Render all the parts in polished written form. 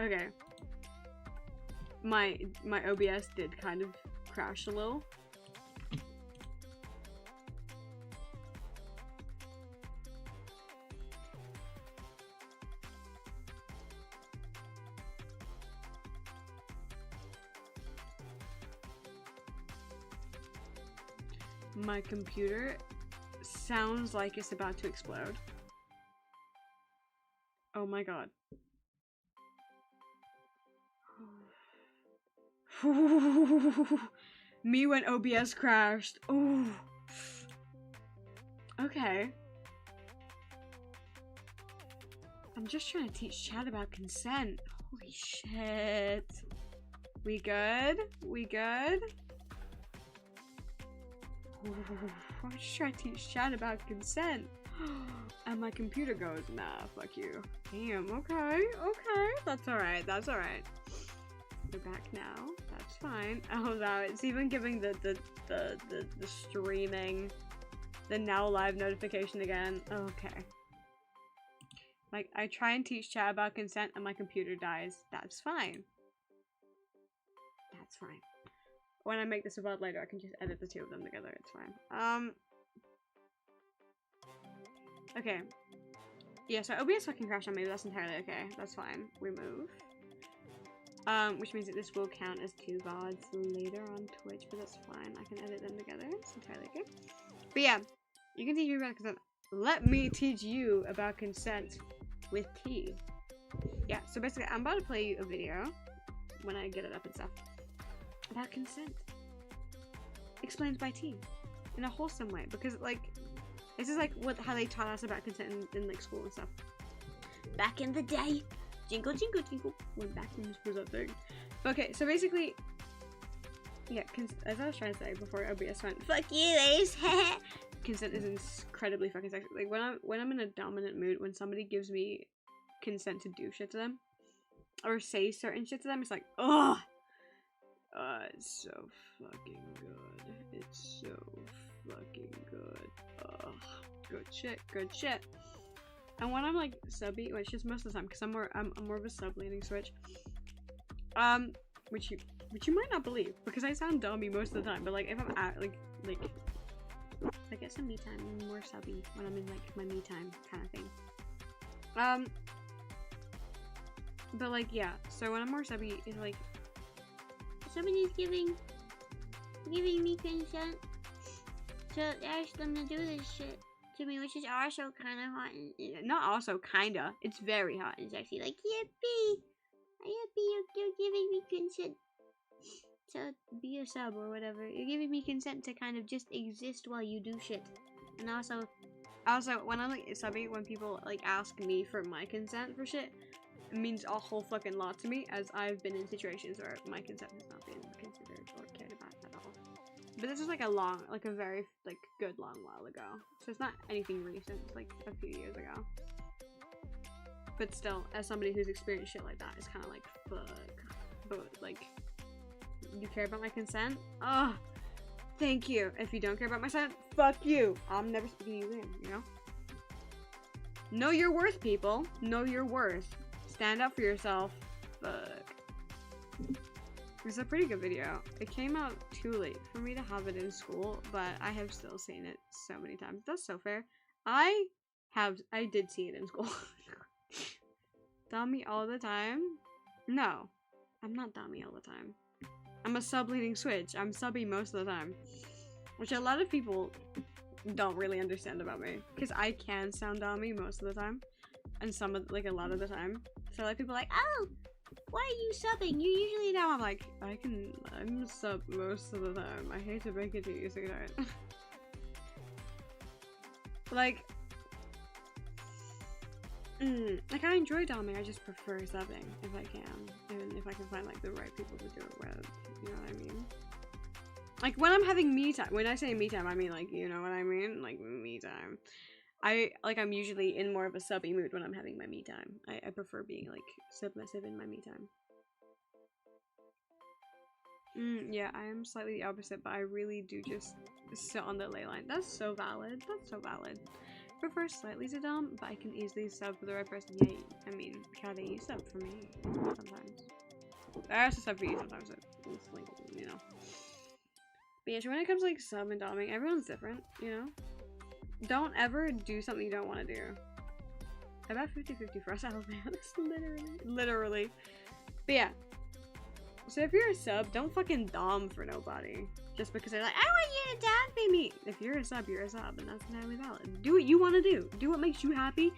Okay. My OBS did kind of crash a little. My computer sounds like it's about to explode. Oh my god. Me when OBS crashed. Oh. Okay. I'm just trying to teach chat about consent. Holy shit. We good? We good? I'm just trying to teach chat about consent. And my computer goes, nah, fuck you. Damn, okay, okay. That's alright, that's alright. We're back now. That's fine. Oh no, it's even giving the streaming, the now live notification again. Okay. Like, I try and teach chat about consent and my computer dies. That's fine. That's fine. When I make this a VOD later, I can just edit the two of them together. It's fine. Okay. Yeah, so OBS fucking crashed on me, but that's entirely okay. That's fine. We move. Which means that this will count as 2 VODs later on Twitch, but that's fine. I can edit them together. It's entirely okay. But yeah, you can teach me about consent. Let me teach you about consent with T. Yeah, so basically, I'm about to play you a video when I get it up and stuff about consent. Explained by T in a wholesome way, because like this is like how they taught us about consent in like school and stuff back in the day. Jingle jingle jingle, when back when this was a thing. Okay, so basically, yeah, as I was trying to say before OBS went fuck you Ace. Consent is incredibly fucking sexy. Like when I'm in a dominant mood, when somebody gives me consent to do shit to them or say certain shit to them, it's like, ugh. It's so fucking good. It's so fucking good. Ugh. Good shit, good shit. And when I'm like subby, which is most of the time, because I'm more of a sub-leaning switch. Which you might not believe, because I sound dummy most of the time, but like if I'm at like I get some me time, I'm more subby when I'm in like my me time kind of thing. But like yeah, so when I'm more subby, it's like somebody's giving me consent to ask them to do this shit to me, which is also kind of hot and not also kinda, it's very hot and sexy. Like, yippee, you're giving me consent to be a sub or whatever. You're giving me consent to kind of just exist while you do shit. And also when I'm like subbing, when people like ask me for my consent for shit, it means a whole fucking lot to me, as I've been in situations where my consent has not been considered or cared about at all. But this is like a very like good long while ago, so it's not anything recent. It's like a few years ago. But still, as somebody who's experienced shit like that, it's kind of like fuck. But like, you care about my consent? Oh, thank you. If you don't care about my consent, fuck you. I'm never speaking to you again. You know? Know your worth, people. Know your worth. Stand up for yourself. Fuck. It's a pretty good video. It came out too late for me to have it in school, but I have still seen it so many times. That's so fair. I did see it in school. Dummy all the time? No. I'm not dummy all the time. I'm a sub-leading switch. I'm subby most of the time. Which a lot of people don't really understand about me. Because I can sound dummy most of the time. And a lot of the time. So like people are like, oh, why are you subbing? You usually know. I'm like, I'm sub most of the time. I hate to break it to you, sweetheart. Like I enjoy doming, I just prefer subbing if I can. And if I can find like the right people to do it with, you know what I mean? Like when I'm having me time, when I say me time, I mean like, you know what I mean? Like me time. I'm usually in more of a subby mood when I'm having my me time. I prefer being like submissive in my me time. Yeah, I am slightly the opposite, but I really do just sit on the ley line. That's so valid. That's so valid. prefer slightly to dom, but I can easily sub for the right person. Yeah, I mean, Chad, you sub for me sometimes. I also sub for you sometimes, it's like, you know. But yeah, so when it comes to like sub and doming, everyone's different, you know? Don't ever do something you don't want to do. I bet 50-50 for us, Alabama. Literally. But yeah. So if you're a sub, don't fucking dom for nobody. Just because they're like, I want you to dom for me. If you're a sub, and that's entirely valid. Do what you want to do. Do what makes you happy.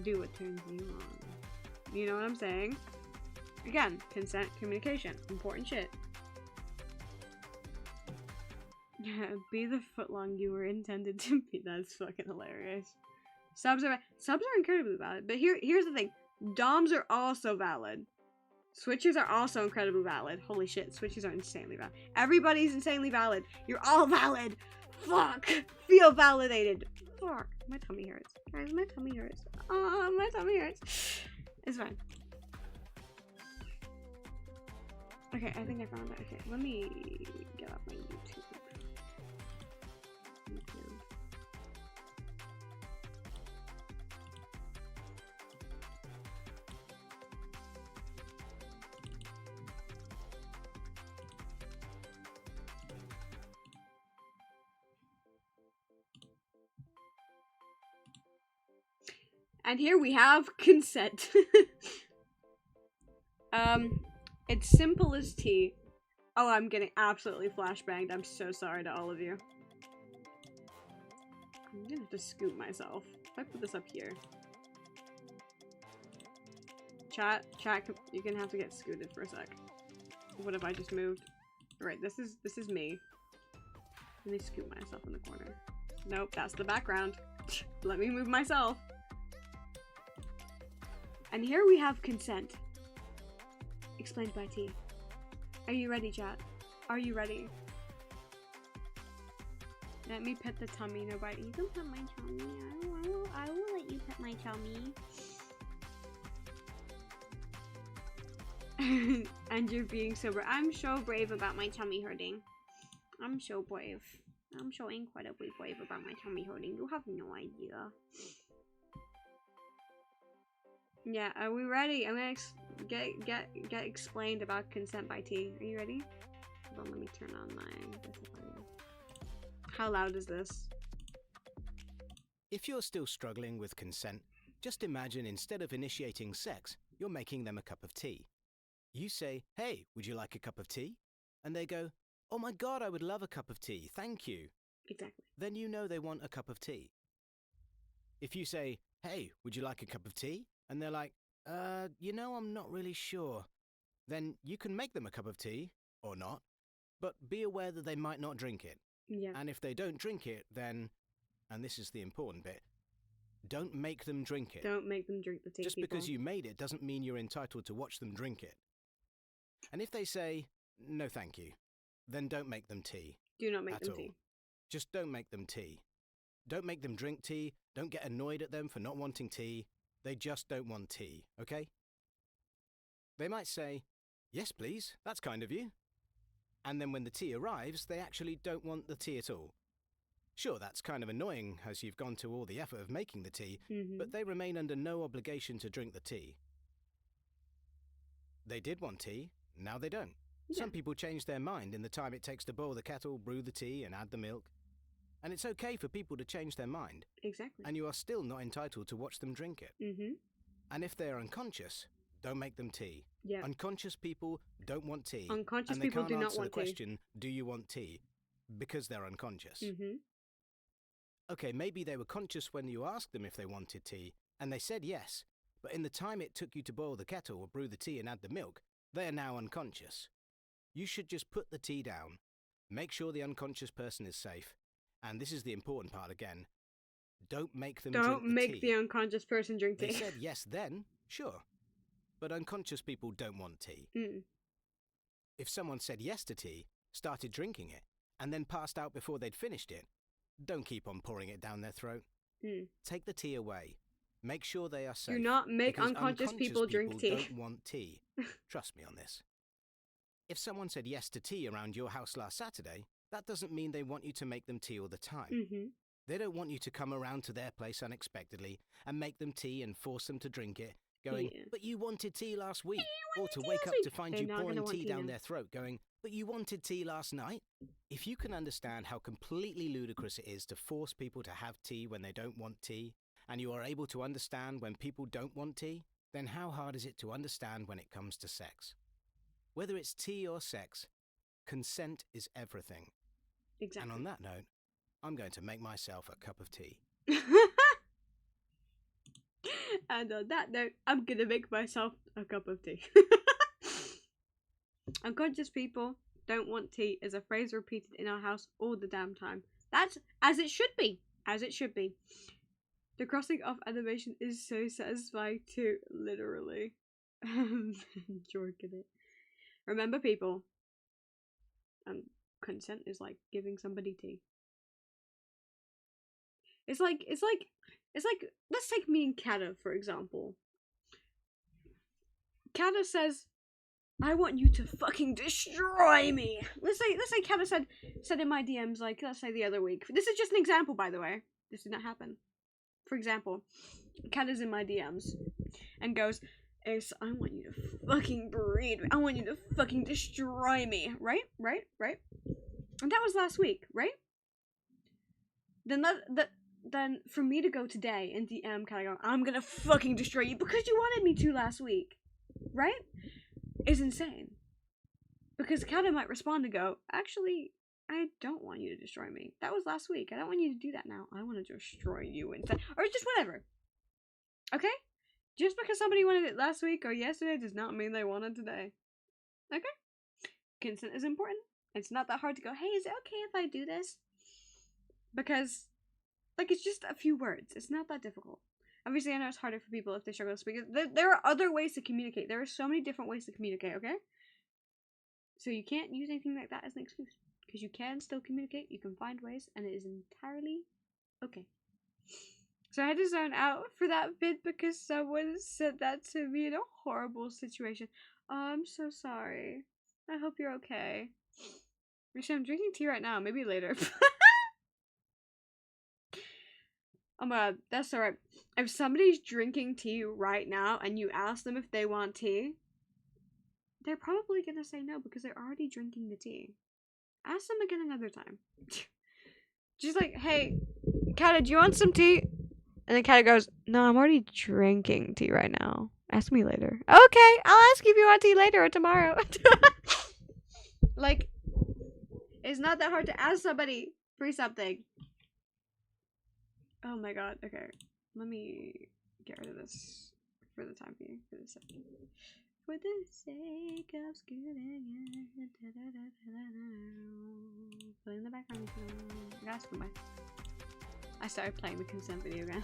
Do what turns you on. You know what I'm saying? Again, consent, communication, important shit. Yeah, be the footlong you were intended to be. That's fucking hilarious. Subs are incredibly valid, but here's the thing. Doms are also valid. Switches are also incredibly valid. Holy shit, switches are insanely valid. Everybody's insanely valid. You're all valid. Fuck. Feel validated. Fuck. My tummy hurts. Guys, my tummy hurts. Oh, my tummy hurts. It's fine. Okay, I think I found it. Okay, let me get up my YouTube. And here we have consent. It's simple as tea. Oh, I'm getting absolutely flashbanged. I'm so sorry to all of you. I'm gonna have to scoop myself. If I put this up here. Chat, you're gonna have to get scooted for a sec. What if I just moved? Alright, this is me. Let me scoop myself in the corner. Nope, that's the background. Let me move myself. And here we have consent. Explained by T. Are you ready, chat? Are you ready? Let me pet the tummy. Nobody. You can pet my tummy. I will let you pet my tummy. And you're being sober. I'm so brave about my tummy hurting. I'm so brave. I'm so incredibly brave about my tummy hurting. You have no idea. Yeah, are we ready? I'm gonna get explained about consent by T. Are you ready? Hold on, let me turn on my... How loud is this? If you're still struggling with consent, just imagine instead of initiating sex, you're making them a cup of tea. You say, hey, would you like a cup of tea? And they go, oh my god, I would love a cup of tea, thank you. Exactly. Then you know they want a cup of tea. If you say, hey, would you like a cup of tea? And they're like, you know, I'm not really sure. Then you can make them a cup of tea, or not, but be aware that they might not drink it. Yeah. And if they don't drink it, then, and this is the important bit, don't make them drink it. Don't make them drink the tea, Just people. because you made it doesn't mean you're entitled to watch them drink it. And if they say, no thank you, then don't make them tea. Do not make them all. tea. Just don't make them tea. Don't make them drink tea. Don't get annoyed at them for not wanting tea. They just don't want tea, okay? They might say, yes please, that's kind of you. And then when the tea arrives, they actually don't want the tea at all. Sure, that's kind of annoying as you've gone to all the effort of making the tea, but they remain under no obligation to drink the tea. They did want tea, now they don't. Yeah. Some people change their mind in the time it takes to boil the kettle, brew the tea, and add the milk. And it's okay for people to change their mind. Exactly. And you are still not entitled to watch them drink it. And if they're unconscious, don't make them tea. Yeah. Unconscious people don't want tea. Unconscious people do not want tea. And they can't answer the question, do you want tea? Because they're unconscious. Okay, maybe they were conscious when you asked them if they wanted tea, and they said yes. But in the time it took you to boil the kettle or brew the tea and add the milk, they are now unconscious. You should just put the tea down. Make sure the unconscious person is safe. And this is the important part again. Don't make them drink the tea. Don't make the unconscious person drink tea. They said yes then, sure. But unconscious people don't want tea. If someone said yes to tea, started drinking it, and then passed out before they'd finished it, don't keep on pouring it down their throat. Take the tea away. Make sure they are safe. Do not make unconscious people drink tea. Don't want tea. Trust me on this. If someone said yes to tea around your house last Saturday, that doesn't mean they want you to make them tea all the time. They don't want you to come around to their place unexpectedly and make them tea and force them to drink it, going, but you wanted tea last week. Or to wake up to find you pouring tea down their throat, going, but you wanted tea last night. If you can understand how completely ludicrous it is to force people to have tea when they don't want tea, and you are able to understand when people don't want tea, then how hard is it to understand when it comes to sex? Whether it's tea or sex, consent is everything. Exactly. And on that note, I'm going to make myself a cup of tea. And on that note, I'm gonna make myself a cup of tea. Unconscious people don't want tea is a phrase repeated in our house all the damn time. That's as it should be. As it should be. The crossing off animation is so satisfying too, literally. Jorking it. Remember, people, consent is like giving somebody tea. It's like let's take me and Kata for example. Kata says, I want you to fucking destroy me. Let's say Kata said in my DMs, like, let's say the other week. This is just an example, by the way. This did not happen. For example, Kata's in my DMs and goes, Ace, I want you to fucking breed me. I want you to fucking destroy me. Right? And that was last week, right? Then for me to go today and DM Kata going, I'm gonna fucking destroy you because you wanted me to last week, right? Is insane. Because Kata might respond and go, actually, I don't want you to destroy me. That was last week. I don't want you to do that now. I want to destroy you instead. Or just whatever. Okay? Just because somebody wanted it last week or yesterday does not mean they want it today. Okay? Consent is important. It's not that hard to go, hey, is it okay if I do this? Because, like, it's just a few words. It's not that difficult. Obviously, I know it's harder for people if they struggle to speak. There are other ways to communicate. There are so many different ways to communicate, okay? So you can't use anything like that as an excuse. Because you can still communicate, you can find ways, and it is entirely okay. So I had to zone out for that bit because someone said that to me in a horrible situation. Oh, I'm so sorry. I hope you're okay. Actually, I'm drinking tea right now. Maybe later. Oh my god, that's alright. If somebody's drinking tea right now and you ask them if they want tea, they're probably gonna say no because they're already drinking the tea. Ask them again another time. Just like, hey, Kata, do you want some tea? And then Kata goes, no, I'm already drinking tea right now. Ask me later. Okay, I'll ask you if you want tea later or tomorrow. Like, it's not that hard to ask somebody for something. Oh my god, okay. Let me get rid of this for the time being, for the second. For the sake of scooting it. Play in the background. That's for my. I started playing the consent video again.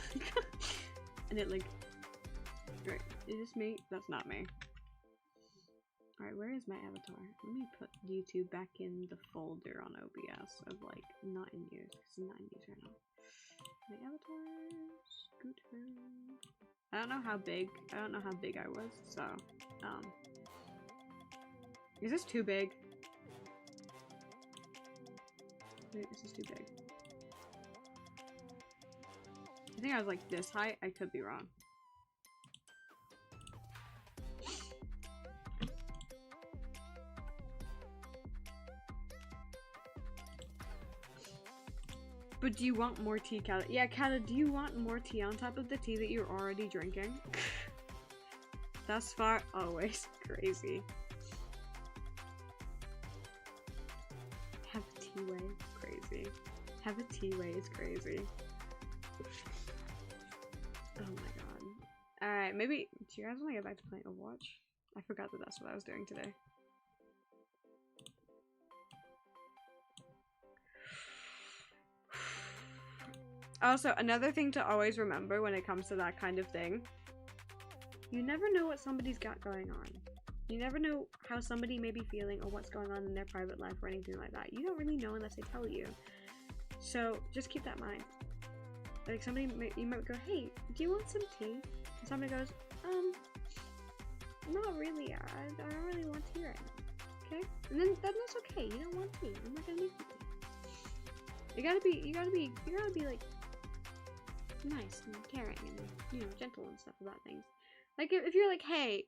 And it like. Right, is this me? That's not me. Alright, where is my avatar? Let me put YouTube back in the folder on OBS of like not in use, because it's not in use right now. My avatar, scooter. I don't know how big I was, so, is this too big? Wait, this is too big. I think I was like this height, I could be wrong. But do you want more tea, Kata? Yeah, Kata, do you want more tea on top of the tea that you're already drinking? Thus far, always crazy. Have a tea way, crazy. Have a tea way is crazy. Oh my god. Alright, maybe, do you guys want to get back to playing Overwatch? I forgot that that's what I was doing today. Also, another thing to always remember when it comes to that kind of thing, you never know what somebody's got going on. You never know how somebody may be feeling or what's going on in their private life or anything like that. You don't really know unless they tell you. So, just keep that in mind. Like, you might go, hey, do you want some tea? And somebody goes, not really. I don't really want tea right now. Okay? And then that's okay. You don't want tea. I'm not gonna make you tea. You gotta be like nice and caring and, you know, gentle and stuff about things. Like if you're like, hey,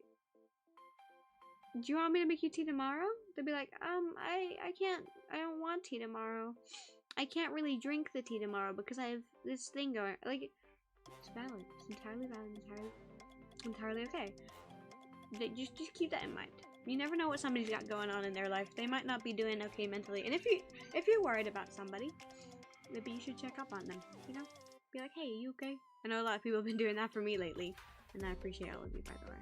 do you want me to make you tea tomorrow? They'll be like, I can't, I don't want tea tomorrow. I can't really drink the tea tomorrow because I have this thing going. Like, it's valid. It's entirely valid. Entirely okay. Just keep that in mind. You never know what somebody's got going on in their life. They might not be doing okay mentally. And if you're worried about somebody, maybe you should check up on them. You know, be like, hey, you okay? I know a lot of people have been doing that for me lately, and I appreciate all of you, by the way.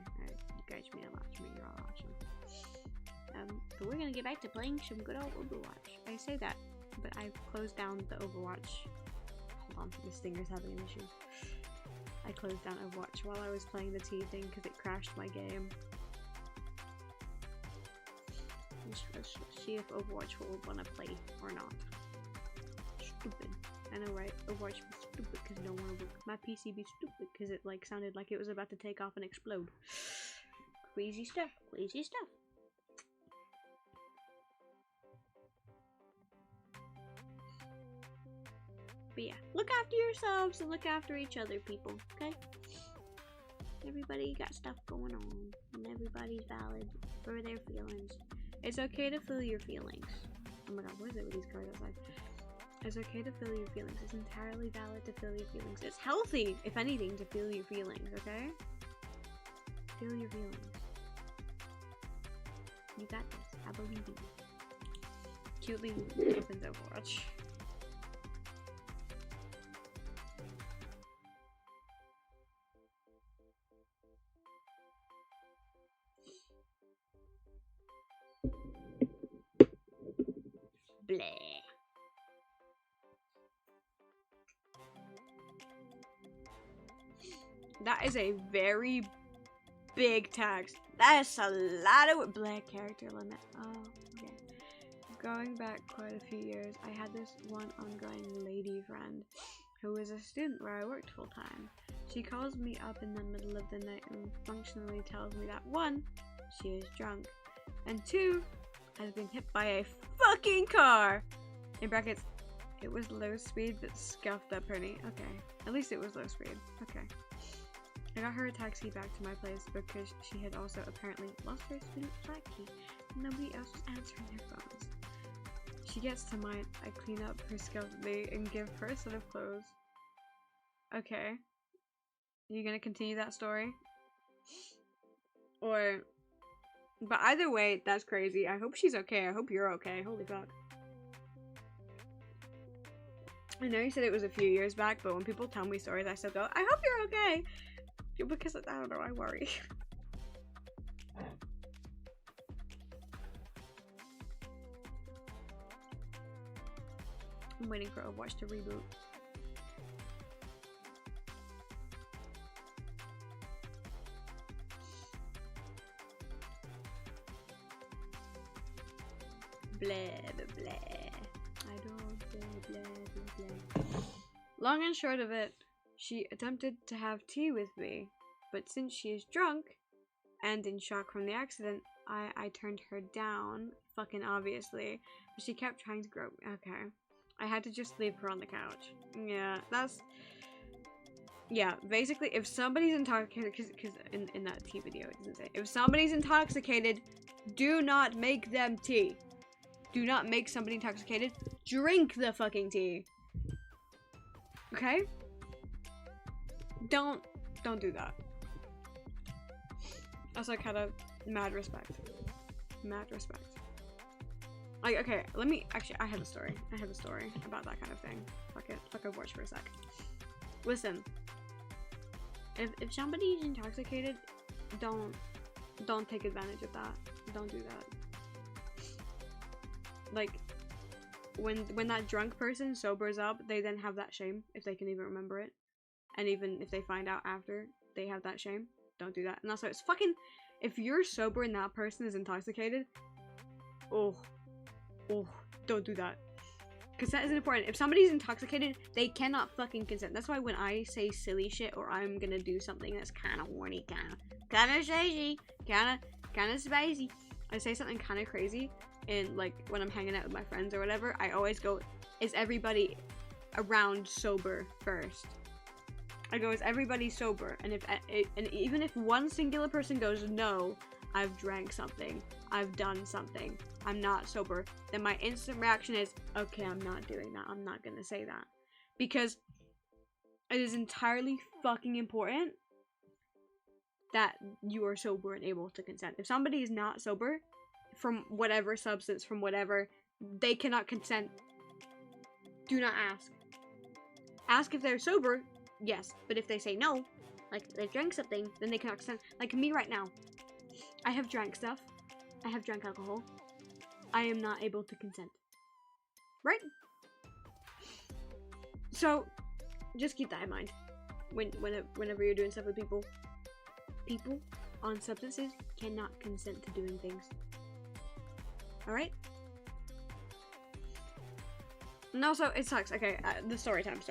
You guys mean a lot to me. You're all awesome. But we're gonna get back to playing some good old Overwatch. I say that, but I closed down the Overwatch. Hold on, this stinger's having an issue. I closed down Overwatch while I was playing the tea thing because it crashed my game. Let's see if Overwatch will want to play or not. Stupid. I know, right? Overwatch be stupid because no one will. My PC be stupid because it like sounded like it was about to take off and explode. Crazy stuff. Crazy stuff. But yeah, look after yourselves and look after each other, people, okay? Everybody got stuff going on, and everybody's valid for their feelings. It's okay to feel your feelings. Oh my god, what is it with these cars outside? It's okay to feel your feelings. It's entirely valid to feel your feelings. It's healthy, if anything, to feel your feelings, okay? Feel your feelings. You got this. I believe in you. Cutely opens Overwatch. Bleh. That is a very big text. That is a lot of black character limit. Oh, okay. Going back quite a few years, I had this one ongoing lady friend who was a student where I worked full time. She calls me up in the middle of the night and functionally tells me that 1, she is drunk, and 2, has been hit by a fucking car! In brackets, it was low speed but scuffed up her knee. Okay, at least it was low speed. Okay. I got her a taxi back to my place because she had also apparently lost her student flat key and nobody else was answering their phones. She gets to mine, I clean up her scuffed knee and give her a set of clothes. Okay. You gonna continue that story? Or... But either way, that's crazy. I hope she's okay. I hope you're okay. Holy fuck. I know you said it was a few years back, but when people tell me stories, I still go, I hope you're okay! Because, I don't know, I worry. I'm waiting for Overwatch to reboot. Blah, blah, blah. I don't blah, blah, blah, blah. Long and short of it, she attempted to have tea with me, but since she is drunk and in shock from the accident, I turned her down, fucking obviously, but she kept trying to grow. Okay. I had to just leave her on the couch. Yeah, that's... Yeah, basically, if somebody's intoxicated, because in that tea video it doesn't say, if somebody's intoxicated, do not make them tea. Do not make somebody intoxicated. Drink the fucking tea. Okay? Don't do that. Also, kind of mad respect. Mad respect. Like, okay, let me, actually, I have a story. I have a story about that kind of thing. Fuck it. Fuck Overwatch for a sec. Listen. If somebody's intoxicated, don't take advantage of that. Don't do that. Like, when that drunk person sobers up, they then have that shame, if they can even remember it. And even if they find out after, they have that shame. Don't do that. And also, it's fucking, if you're sober and that person is intoxicated, oh, don't do that. Because that isn't important. If somebody's intoxicated, they cannot fucking consent. That's why when I say silly shit, or I'm gonna do something that's kind of horny, kind of crazy, kind of spicy, I say something kind of crazy, and like when I'm hanging out with my friends or whatever, I always go, is everybody around sober first? I go, is everybody sober? And even if one singular person goes, no, I've drank something, I've done something, I'm not sober, then my instant reaction is, okay, I'm not doing that. I'm not gonna say that. Because it is entirely fucking important that you are sober and able to consent. If somebody is not sober, from whatever substance, from whatever, they cannot consent. Do not ask. Ask if they're sober, yes, but if they say no, like they drank something, then they cannot consent. Like me right now, I have drank stuff, I have drank alcohol, I am not able to consent. Right? So, just keep that in mind whenever you're doing stuff with people. People on substances cannot consent to doing things. Alright? And also, it sucks. Okay, the story time.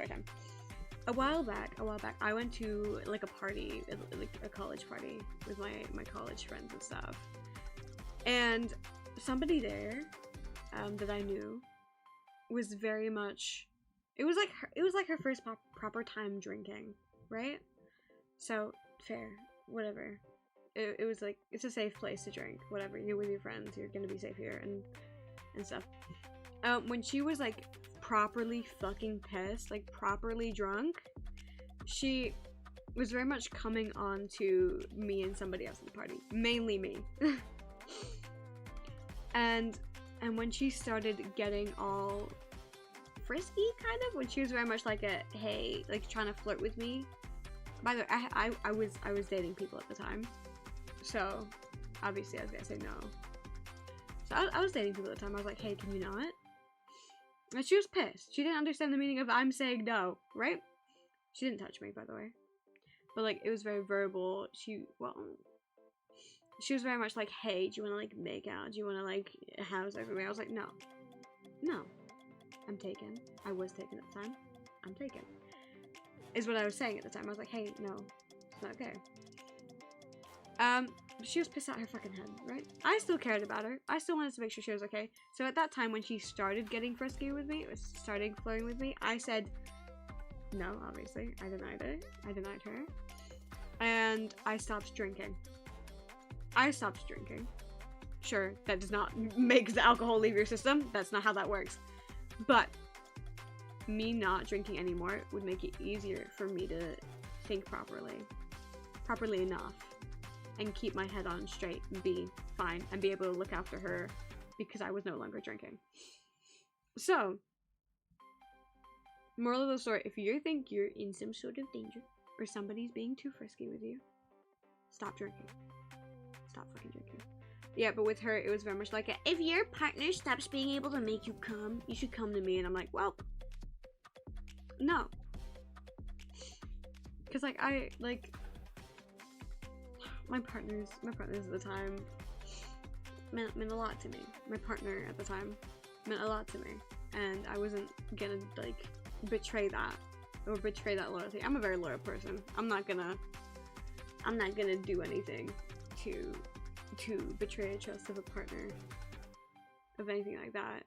A while back, I went to like a party, like a college party with my college friends and stuff. And somebody there, that I knew, was very much, it was like her first proper time drinking, right? So, fair, whatever. It was like, it's a safe place to drink, whatever. You're with your friends, you're gonna be safe here, and stuff. When she was like properly fucking pissed, like properly drunk, she was very much coming on to me and somebody else at the party, mainly me. and when she started getting all frisky, kind of, when she was very much like a, hey, like trying to flirt with me. By the way, I was dating people at the time, so obviously I was gonna say no. So I was dating people at the time. I was like, hey, can you not? And she was pissed. She didn't understand the meaning of I'm saying no, right? She didn't touch me, by the way. But, like, it was very verbal. She was very much like, hey, do you want to, like, make out? Do you want to, like, have sex with me? I was like, no. No. I'm taken. I was taken at the time. I'm taken. Is what I was saying at the time. I was like, hey, no. It's not okay. She was pissed out her fucking head, right? I still cared about her. I still wanted to make sure she was okay. So at that time, when she started getting frisky with me, or started flirting with me, I said no, obviously. I denied it. I denied her. And I stopped drinking. Sure, that does not make the alcohol leave your system. That's not how that works. But me not drinking anymore would make it easier for me to think properly enough, and keep my head on straight and be fine and be able to look after her because I was no longer drinking. So, moral of the story, if you think you're in some sort of danger or somebody's being too frisky with you, stop drinking. Stop fucking drinking. Yeah, but with her, it was very much like, if your partner stops being able to make you come, you should come to me. And I'm like, well, no. Because, like, my partners at the time meant a lot to me. My partner at the time meant a lot to me. And I wasn't gonna, like, betray that. Or betray that loyalty. I'm a very loyal person. I'm not gonna do anything to betray a trust of a partner, of anything like that.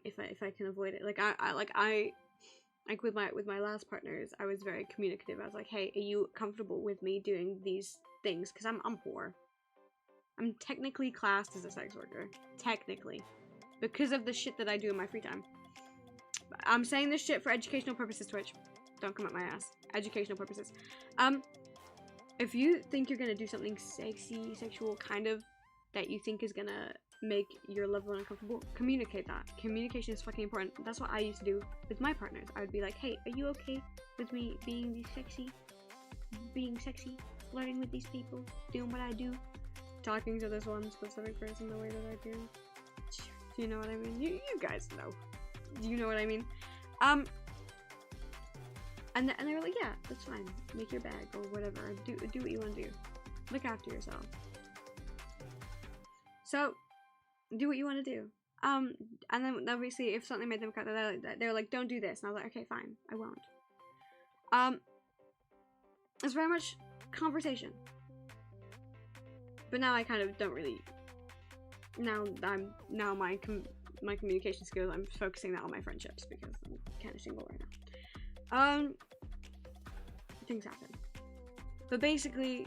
If I can avoid it. Like with my last partners, I was very communicative. I was like, hey, are you comfortable with me doing these things? Because I'm poor. I'm technically classed as a sex worker. Technically. Because of the shit that I do in my free time. I'm saying this shit for educational purposes, Twitch. Don't come at my ass. Educational purposes. If you think you're gonna do something sexy, sexual, kind of, that you think is gonna make your loved one uncomfortable, communicate that. Communication is fucking important. That's what I used to do with my partners. I would be like, hey, are you okay with me being sexy, flirting with these people, doing what I do, talking to this one specific person the way that I do? You know what I mean? You guys know. You know what I mean? And they were like, yeah, that's fine. Make your bag or whatever. Do what you want to do. Look after yourself. So, do what you want to do. And then obviously, if something made them cut, they were like, don't do this. And I was like, okay, fine, I won't. It's very much conversation. But now I kind of don't really. Now my my communication skills. I'm focusing that on my friendships because I'm kind of single right now. Things happen. But basically,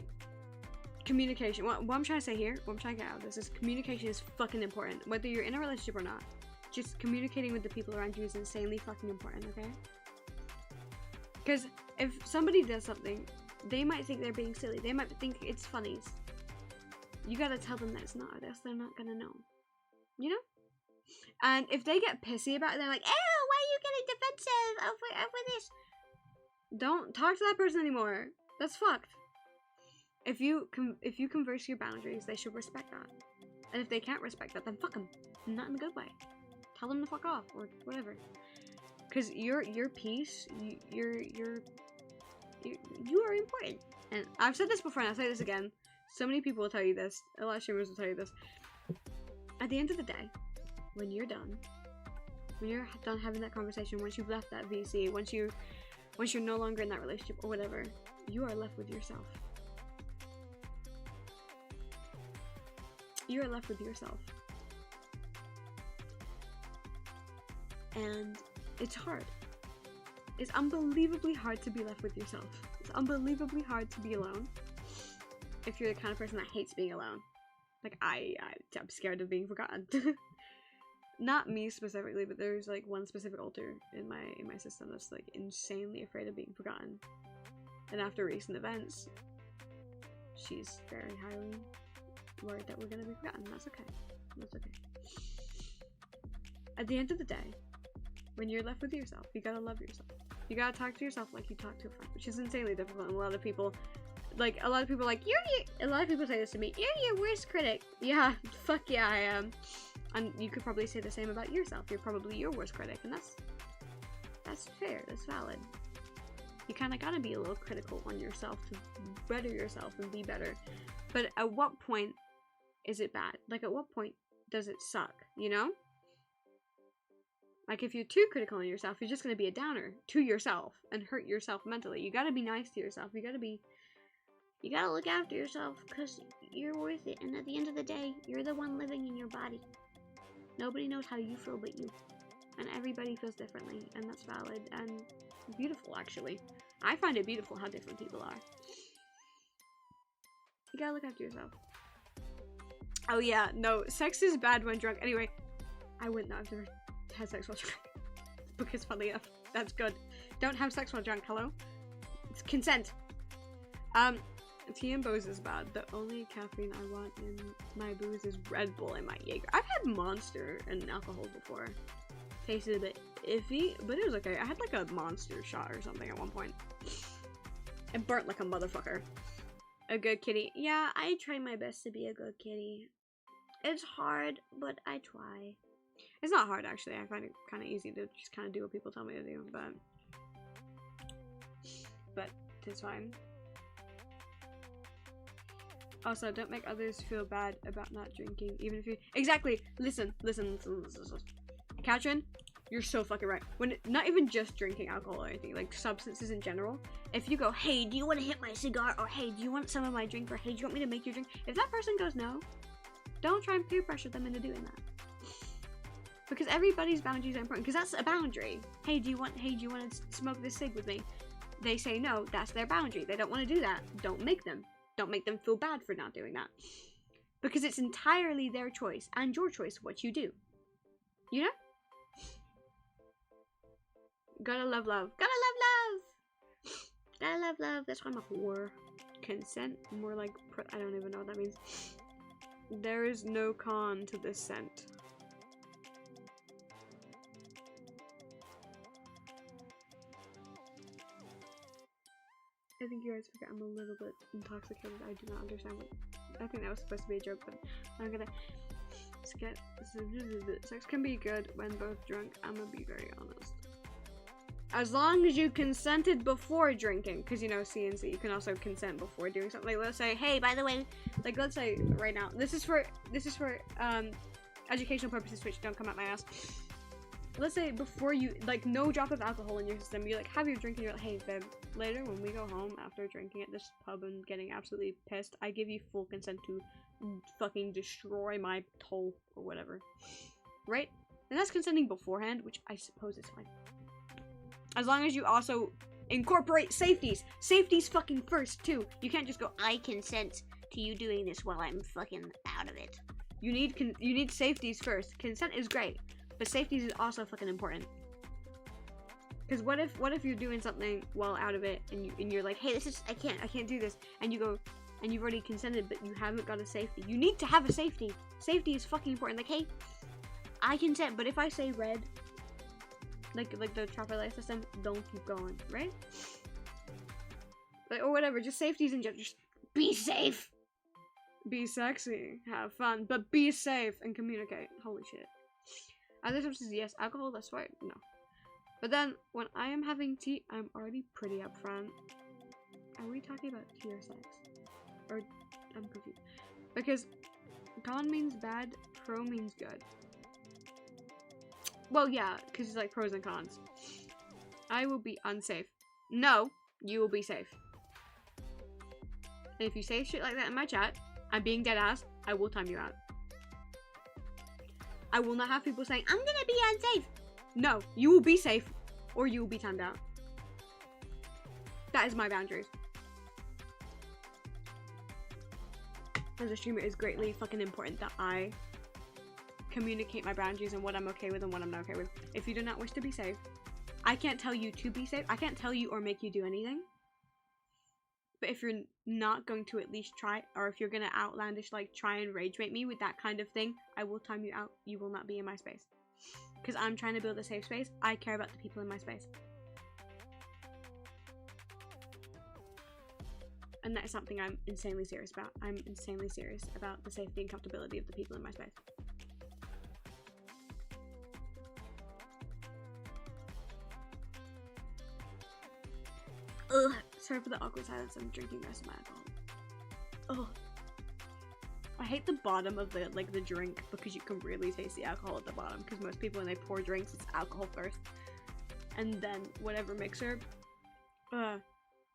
communication. What I'm trying to say here, what I'm trying to get out of this is communication is fucking important. Whether you're in a relationship or not, just communicating with the people around you is insanely fucking important, okay? Because if somebody does something, they might think they're being silly. They might think it's funnies. You gotta tell them that it's not, or else they're not gonna know. You know? And if they get pissy about it, they're like, ew, why are you getting defensive over this? Don't talk to that person anymore. That's fucked. If you converse your boundaries, they should respect that. And if they can't respect that, then fuck them. Not in a good way. Tell them to fuck off, or whatever. Because your peace, you are important. And I've said this before, and I'll say this again. So many people will tell you this. A lot of streamers will tell you this. At the end of the day, when you're done having that conversation, once you've left that VC, once you're no longer in that relationship or whatever, you are left with yourself. You are left with yourself. And it's hard. It's unbelievably hard to be left with yourself. It's unbelievably hard to be alone. If you're the kind of person that hates being alone. Like, I'm scared of being forgotten. Not me specifically, but there's like one specific alter in my system that's like insanely afraid of being forgotten. And after recent events, she's very highly worried that we're gonna be forgotten. That's okay. That's okay. At the end of the day, when you're left with yourself, you gotta love yourself. You gotta talk to yourself like you talk to a friend, which is insanely difficult. And a lot of people like, a lot of people say this to me, you're your worst critic. Yeah, fuck yeah, I am. And you could probably say the same about yourself. You're probably your worst critic, and that's fair, that's valid. You kind of gotta be a little critical on yourself to better yourself and be better. But at what point is it bad? Like, at what point does it suck, you know? Like, if you're too critical on yourself, you're just gonna be a downer to yourself and hurt yourself mentally. You gotta be nice to yourself. You gotta look after yourself, because you're worth it. And at the end of the day, you're the one living in your body. Nobody knows how you feel but you. And everybody feels differently, and that's valid and beautiful, actually. I find it beautiful how different people are. You gotta look after yourself. Oh yeah, no, sex is bad when drunk. Anyway, I wouldn't know. I've never had sex while drunk. Because funny enough, that's good. Don't have sex while drunk, hello? It's consent. Tea and booze is bad. The only caffeine I want in my booze is Red Bull and my Jaeger. I've had Monster and alcohol before. Tasted a bit iffy, but it was okay. I had like a Monster shot or something at one point. It burnt like a motherfucker. A good kitty. Yeah, I try my best to be a good kitty. It's hard, but I try. It's not hard, actually. I find it kind of easy to just kind of do what people tell me to do, but it's fine. Also, don't make others feel bad about not drinking, even if you— Exactly! Listen. Katrin, you're so fucking right. When not even just drinking alcohol or anything, like substances in general, if you go, hey, do you want to hit my cigar? Or hey, do you want some of my drink? Or hey, do you want me to make you drink? If that person goes no, don't try and peer pressure them into doing that. Because everybody's boundaries are important, because that's a boundary. Hey, do you want to smoke this cig with me? They say no, that's their boundary. They don't want to do that. Don't make them. Don't make them feel bad for not doing that. Because it's entirely their choice and your choice what you do. You know? Gotta love love. Gotta love love! Gotta love love. That's why I'm a whore. Consent? More like— I don't even know what that means. There is no con to this scent. I think you guys forget I'm a little bit intoxicated. I do not understand what— I think that was supposed to be a joke, but I'm gonna skip. Sex can be good when both drunk. I'm gonna be very honest. As long as you consented before drinking, because you know CNC, you can also consent before doing something. Like, let's say, hey, by the way, like, let's say right now, this is for educational purposes, which don't come out my ass. Let's say before you, like, no drop of alcohol in your system, you like have your drink and you're like, hey babe, later when we go home after drinking at this pub and getting absolutely pissed, I give you full consent to fucking destroy my toe or whatever, right? then that's consenting beforehand, which I suppose is fine. As long as you also incorporate safeties. Safeties fucking first, too. You can't just go, I consent to you doing this while I'm fucking out of it. You need safeties first. Consent is great, but safeties is also fucking important. Because what if you're doing something while out of it, and you're like, hey, I can't do this, and you go, and you've already consented, but you haven't got a safety. You need to have a safety. Safety is fucking important. Like, hey, I consent, but if I say red, like the traffic light system, don't keep going, right? Like, or whatever. Just safeties in general. Just be safe. Be sexy. Have fun, but be safe and communicate. Holy shit. Other substances, yes. Alcohol, that's right. No. But then, when I am having tea, I'm already pretty upfront. Are we talking about tea or sex? Or, I'm confused. Because con means bad, pro means good. Well, yeah, because it's like pros and cons. I will be unsafe. No, you will be safe. And if you say shit like that in my chat, I'm being dead ass, I will time you out. I will not have people saying, I'm gonna be unsafe. No, you will be safe, or you will be timed out. That is my boundaries. As a streamer, it's greatly fucking important that I communicate my boundaries and what I'm okay with and what I'm not okay with. If you do not wish to be safe, I can't tell you to be safe. I can't tell you or make you do anything. But if you're not going to at least try, or if you're gonna outlandish, like, try and rage bait me with that kind of thing, I will time you out. You will not be in my space. Because I'm trying to build a safe space. I care about the people in my space. And that is something I'm insanely serious about. I'm insanely serious about the safety and comfortability of the people in my space. Ugh. Sorry for the awkward silence. I'm drinking the rest of my alcohol. Ugh. I hate the bottom of the drink because you can really taste the alcohol at the bottom. Because most people, when they pour drinks, it's alcohol first, and then whatever mixer.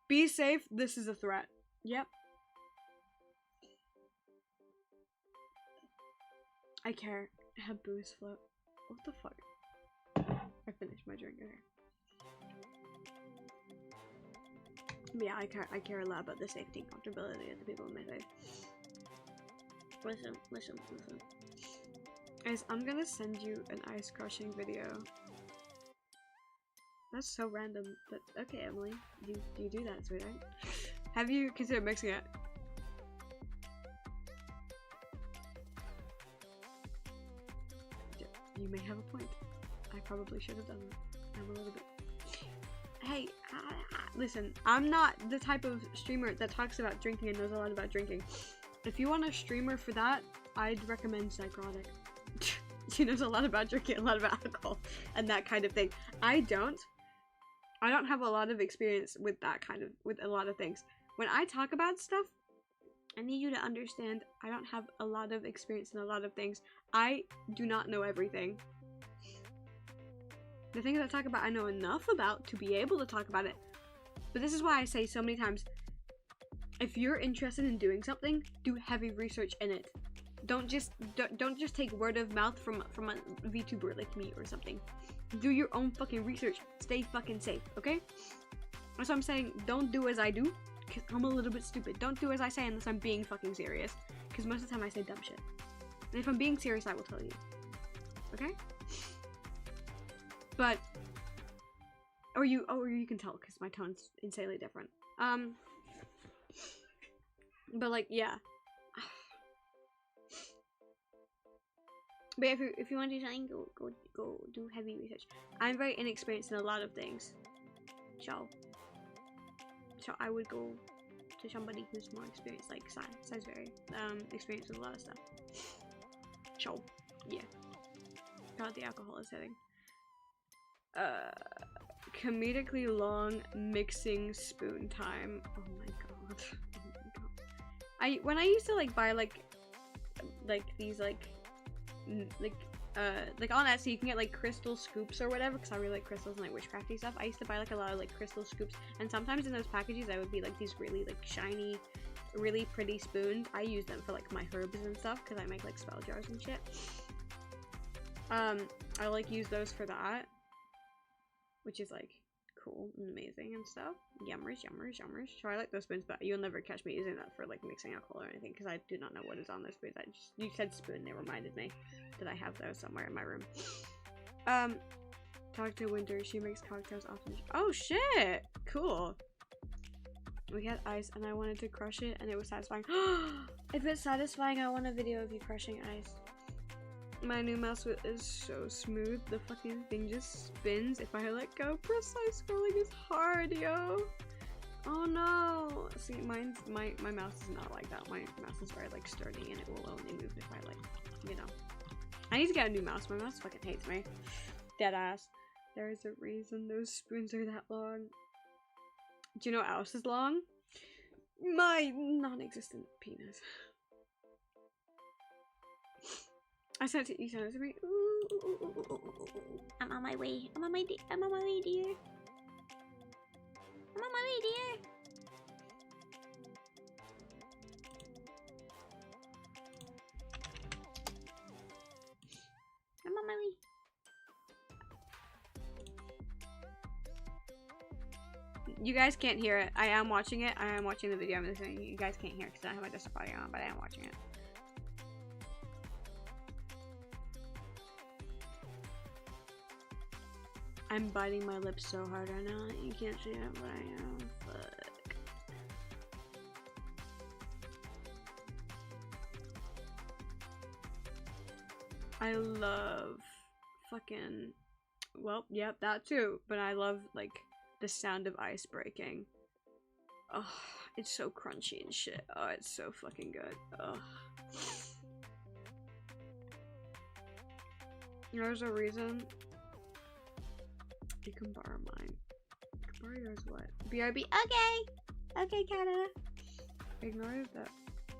Be safe. This is a threat. Yep. I care. I have booze float. What the fuck? I finished my drink. Okay. Yeah, I care a lot about the safety and comfortability of the people in my face. Listen. Guys, I'm gonna send you an ice crushing video. That's so random, but okay, Emily. Do you do that, sweetheart? Have you considered mixing it? You may have a point. I probably should have done that. I'm a little bit... Hey, listen, I'm not the type of streamer that talks about drinking and knows a lot about drinking. If you want a streamer for that, I'd recommend Psychotic. She knows a lot about drinking, a lot about alcohol, and that kind of thing. I don't have a lot of experience with that kind of, with a lot of things. When I talk about stuff, I need you to understand I don't have a lot of experience in a lot of things. I do not know everything. The things I talk about, I know enough about to be able to talk about it. But this is why I say so many times, if you're interested in doing something, do heavy research in it. Don't just take word of mouth from a VTuber like me or something. Do your own fucking research. Stay fucking safe, okay? That's what I'm saying. Don't do as I do, because I'm a little bit stupid. Don't do as I say unless I'm being fucking serious, because most of the time I say dumb shit. And if I'm being serious, I will tell you. Okay? But, or you can tell because my tone's insanely different. But like, yeah. But if you want to do something, go do heavy research. I'm very inexperienced in a lot of things, so I would go to somebody who's more experienced, like Sai's very experienced with a lot of stuff. So yeah, God, the alcohol is hitting. Comedically long mixing spoon time. Oh my god. Oh my god. When I used to like buy like these like on Etsy you can get like crystal scoops or whatever, because I really like crystals and like witchcrafty stuff. I used to buy like a lot of like crystal scoops, and sometimes in those packages I would be like these really like shiny, really pretty spoons. I use them for like my herbs and stuff because I make like spell jars and shit. I like use those for that, which is like cool and amazing and stuff. Yummers, yummers, yummers. So I like those spoons, but you'll never catch me using that for like mixing alcohol or anything because I do not know what is on those spoons. I just, you said spoon, they reminded me that I have those somewhere in my room. Talk to Winter, she makes cocktails often. Oh shit! Cool. We had ice and I wanted to crush it and it was satisfying. If it's satisfying, I want a video of you crushing ice. My new mouse is so smooth. The fucking thing just spins if I let go. Precise scrolling is hard, yo. Oh no. See, my mouse is not like that. My mouse is very like sturdy and it will only move if I like, you know. I need to get a new mouse. My mouse fucking hates me. Dead ass. There is a reason those spoons are that long. Do you know what else is long? My non-existent penis. I sent it. You sent it to me. Ooh. I'm on my way. I'm on my way, dear. I'm on my way, dear. I'm on my way. You guys can't hear it. I am watching it. I am watching the video. I'm listening. You guys can't hear it because I don't have my desktop audio on, but I am watching it. I'm biting my lips so hard right now. You can't see it, but I am. Fuck. I love fucking. Well, yep, that too. But I love like the sound of ice breaking. Oh, it's so crunchy and shit. Oh, it's so fucking good. Oh. There's a reason. You can borrow mine. You can borrow yours what? BRB. Okay! Okay, Kata. Ignore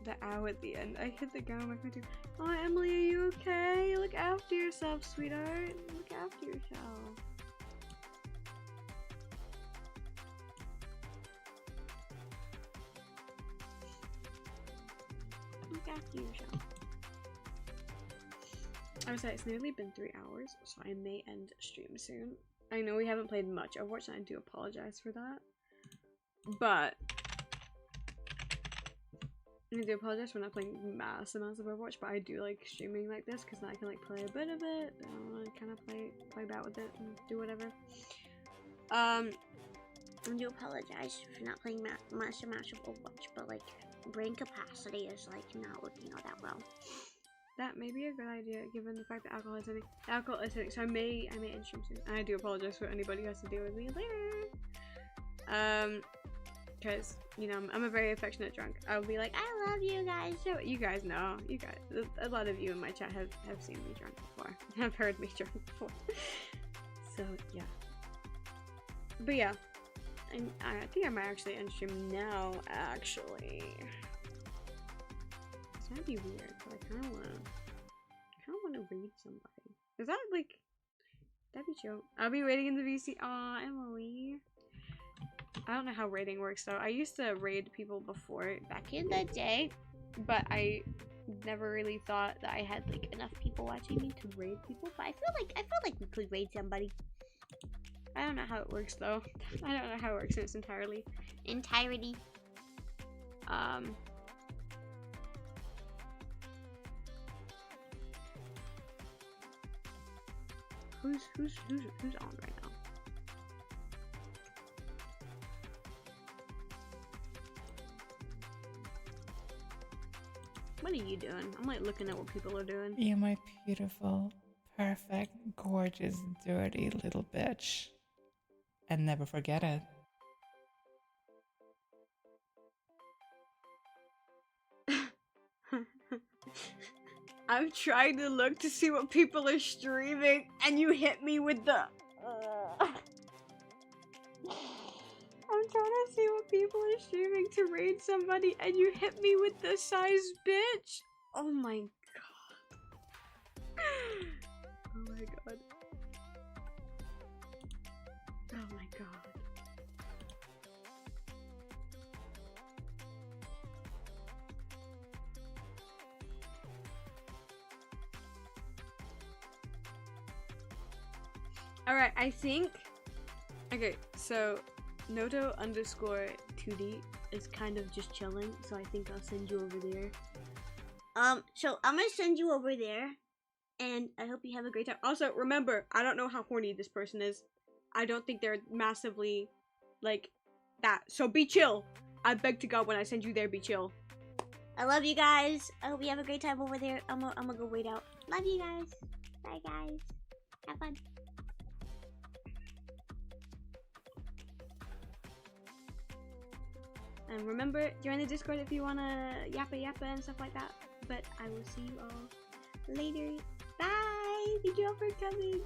the ow at the end. I hit the ground with my tooth. Oh, Emily, are you okay? Look after yourself, sweetheart. Look after yourself. Look after yourself. I was like, it's nearly been 3 hours, so I may end stream soon. I know we haven't played much Overwatch, and I do apologize for that. But I do apologize for not playing mass amounts of Overwatch, but I do like streaming like this because then I can like play a bit of it, and kind of play about with it and do whatever. I do apologize for not playing mass amounts of Overwatch, but like brain capacity is like not working all that well. That may be a good idea given the fact that alcohol is acidic. So I may end stream soon. And I do apologize for anybody who has to deal with me later. Because you know I'm a very affectionate drunk. I'll be like, I love you guys. So you guys know. You guys, a lot of you in my chat have seen me drunk before. Have heard me drunk before. So yeah. But yeah, I think I might actually end stream now. Actually. That'd be weird, but I kind of want to read somebody. Is that like, that'd be chill. I'll be waiting in the VC. Aw, Emily. I don't know how raiding works though. I used to raid people before, back in the day, but I never really thought that I had like enough people watching me to raid people. But I feel like we could raid somebody. I don't know how it works though. I don't know how it works in its entirety. Who's on right now? What are you doing? I'm like looking at what people are doing. You my beautiful, perfect, gorgeous, dirty little bitch. And never forget it. I'm trying to look to see what people are streaming, and you hit me with the. I'm trying to see what people are streaming to raid somebody, and you hit me with the size bitch. Oh my god. Oh my god. Oh my god. Alright, I think. Okay, so Noto underscore 2D is kind of just chilling, so I think I'll send you over there. So I'm gonna send you over there, and I hope you have a great time. Also, remember, I don't know how horny this person is. I don't think they're massively, like, that. So be chill. I beg to God, when I send you there, be chill. I love you guys. I hope you have a great time over there. I'm gonna go wait out. Love you guys. Bye, guys. Have fun. And remember, join the Discord if you wanna yappa and stuff like that. But I will see you all later. Bye! Thank you all for coming.